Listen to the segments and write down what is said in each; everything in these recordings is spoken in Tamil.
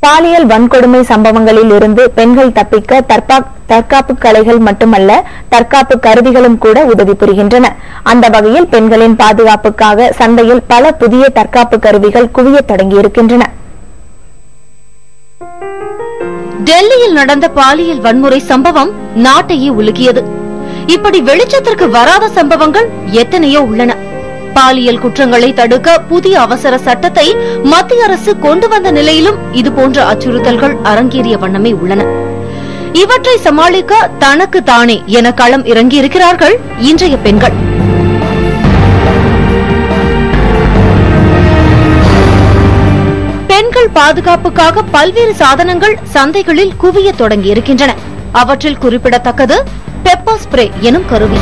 பாலியல் வன்கொடுமை சம்பவங்களில் இருந்து பெண்கள் தப்பிக்க தற்காப்பு கலைகள் மட்டுமல்ல, தற்காப்பு கருவிகளும் கூட உதவி புரிகின்றன. அந்த வகையில் பெண்களின் பாதுகாப்புக்காக சந்தையில் பல புதிய தற்காப்பு கருவிகள் குவியத் தொடங்கியிருக்கின்றன. டெல்லியில் நடந்த பாலியல் வன்முறை சம்பவம் நாட்டையே உலுக்கியது. இப்படி வெளிச்சத்திற்கு வராத சம்பவங்கள் எத்தனையோ உள்ளன. பாலியல் குற்றங்களை தடுக்க புதிய அவசர சட்டத்தை மத்திய அரசு கொண்டு வந்த நிலையிலும் இதுபோன்ற அச்சுறுத்தல்கள் அரங்கேறிய வண்ணமே உள்ளன. இவற்றை சமாளிக்க தனக்கு தானே என களம் இறங்கியிருக்கிறார்கள் இன்றைய பெண்கள். பெண்கள் பாதுகாப்புக்காக பல்வேறு சாதனங்கள் சந்தைகளில் குவிய தொடங்கியிருக்கின்றன. அவற்றில் குறிப்பிடத்தக்கது பெப்பர் ஸ்ப்ரே எனும் கருவி.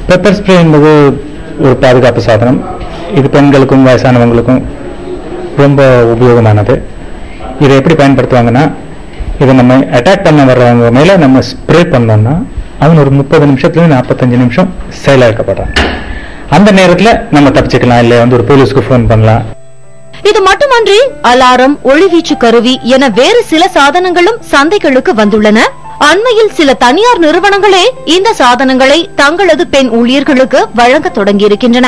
பெப்பர் ஸ்ப்ரே என்பது ஒரு பாதுகாப்பு சாதனம். இது பெண்களுக்கும் வயசானவங்களுக்கும் ரொம்ப உபயோகமானது. இதை எப்படி பயன்படுத்துவாங்கன்னா, இதை நம்ம அட்டாக் பண்ண வர்றவங்க மேல நம்ம ஸ்ப்ரே பண்ணோம்னா அவங்க ஒரு 30 நிமிஷத்துல 45 நிமிஷம் செயலாக்கப்படுறாங்க. அந்த நேரத்துல நம்ம தப்பிச்சுக்கலாம், இல்ல ஒரு போலீஸ்க்கு போன் பண்ணலாம். இது மட்டுமன்றி அலாரம், ஒளிவீச்சு கருவி என வேறு சில சாதனங்களும் சந்தைகளுக்கு வந்துள்ளன. அண்மையில் சில தனியார் நிறுவனங்களே இந்த சாதனங்களை தங்களது பெண் ஊழியர்களுக்கு வழங்க தொடங்கியிருக்கின்றன.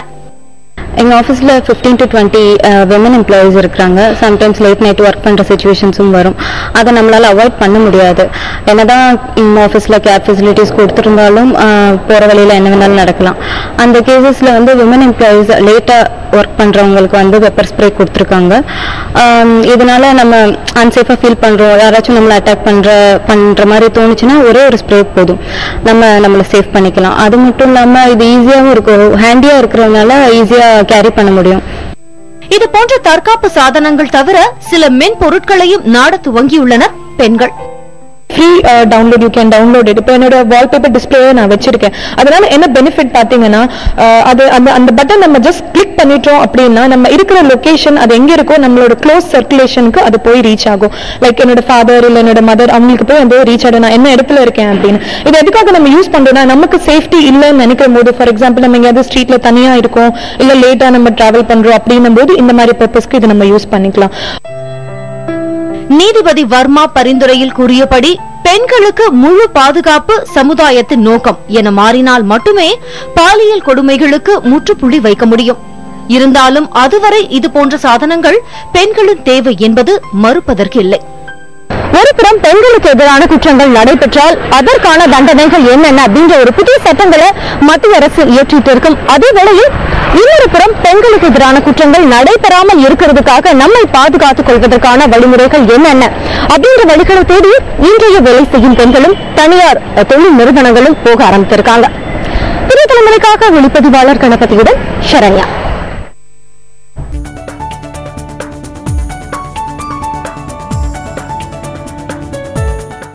எங்க ஆபீஸ்ல 15 to 20 women employees இருக்காங்க. சம்டைம்ஸ் லேட் நைட் ஒர்க் பண்ற சிச்சுவேஷன்ஸும் வரும். அதை நம்மளால அவாய்ட் பண்ண முடியாது. என்னதான் ஆபீஸ்ல கேப் ஃபெசிலிட்டிஸ் கொடுத்திருந்தாலும் போற வழியில என்ன வேணாலும் நடக்கலாம். அந்த கேசஸ்ல women employees லேட்டா ஒர்க் பண்றவங்களுக்கு பெப்பர் ஸ்ப்ரே கொடுத்திருக்காங்க. இதனால நம்ம அன்சேஃபா ஃபீல் பண்றோம், யாராச்சும் நம்மள அட்டாக் பண்ற மாதிரி தோணுச்சுன்னா ஒரே ஒரு ஸ்ப்ரே போதும், நம்மள சேஃப் பண்ணிக்கலாம். அது மட்டும் இல்லாம இது ஈஸியாவும் இருக்கும், ஹேண்டியா இருக்கிறதுனால ஈஸியா கேரி பண்ண முடியும். இது போன்ற தற்காப்பு சாதனங்கள் தவிர சில மென்பொருட்களையும் நாட துவங்கியுள்ளனர் பெண்கள். Free download, you can download it. இப்போ என்னோட வால்பேப்பர் டிஸ்பிளே நான் வச்சிருக்கேன். அதனால என்ன பெனிஃபிட் பாத்தீங்கன்னா, அது அந்த பட்டன் நம்ம ஜஸ்ட் கிளிக் பண்ணிட்டோம் அப்படின்னா நம்ம இருக்கிற லொகேஷன் அது எங்க இருக்கோ நம்மளோட க்ளோஸ் சர்க்குலேஷனுக்கு அது போய் ரீச் ஆகும். லைக் என்னோட ஃபாதர் இல்ல என்னோட மதர் அவங்களுக்கு போய் அந்த ரீச் ஆகும், நான் என்ன இடத்துல இருக்கேன் அப்படின்னு. இது எதுக்காக நம்ம யூஸ் பண்றோம்னா, நமக்கு சேஃப்டி இல்லைன்னு நினைக்கும் போது, ஃபார் எக்ஸாம்பிள் நம்ம எங்கேயாவது ஸ்ட்ரீட்ல தனியா இருக்கோம், இல்ல லேட்டா நம்ம டிராவல் பண்றோம் அப்படின்னும் போது இந்த மாதிரி பர்பஸ்க்கு இது நம்ம யூஸ் பண்ணிக்கலாம். நீதிபதி வர்மா பரிந்துரையில் கூறியபடி பெண்களுக்கு முழு பாதுகாப்பு சமுதாயத்தின் நோக்கம் என மாறினால் மட்டுமே பாலியல் கொடுமைகளுக்கு முற்றுப்புள்ளி வைக்க முடியும். இருந்தாலும் அதுவரை இதுபோன்ற சாதனங்கள் பெண்களின் தேவை என்பது மறுப்பதற்கு இல்லை. ஒருபுறம் பெண்களுக்கு எதிரான குற்றங்கள் நடைபெற்றால் அதற்கான தண்டனைகள் என்னென்ன அப்படின்ற ஒரு புதிய சட்டங்களை மத்திய அரசு இயற்றிட்டு இருக்கும். அதே வேளையில் இன்னொரு புறம் பெண்களுக்கு எதிரான குற்றங்கள் நடைபெறாமல் இருக்கிறதுக்காக நம்மை பாதுகாத்துக் கொள்வதற்கான வழிமுறைகள் என்னென்ன அப்படின்ற வழிகளை தேடி இன்றைய வேலை செய்யும் பெண்களும் தனியார் தொழில் நிறுவனங்களும் போக ஆரம்பித்திருக்காங்க. புதிய தலைமுறைக்காக ஒளிப்பதிவாளர் கணபதியுடன் சரண்யா.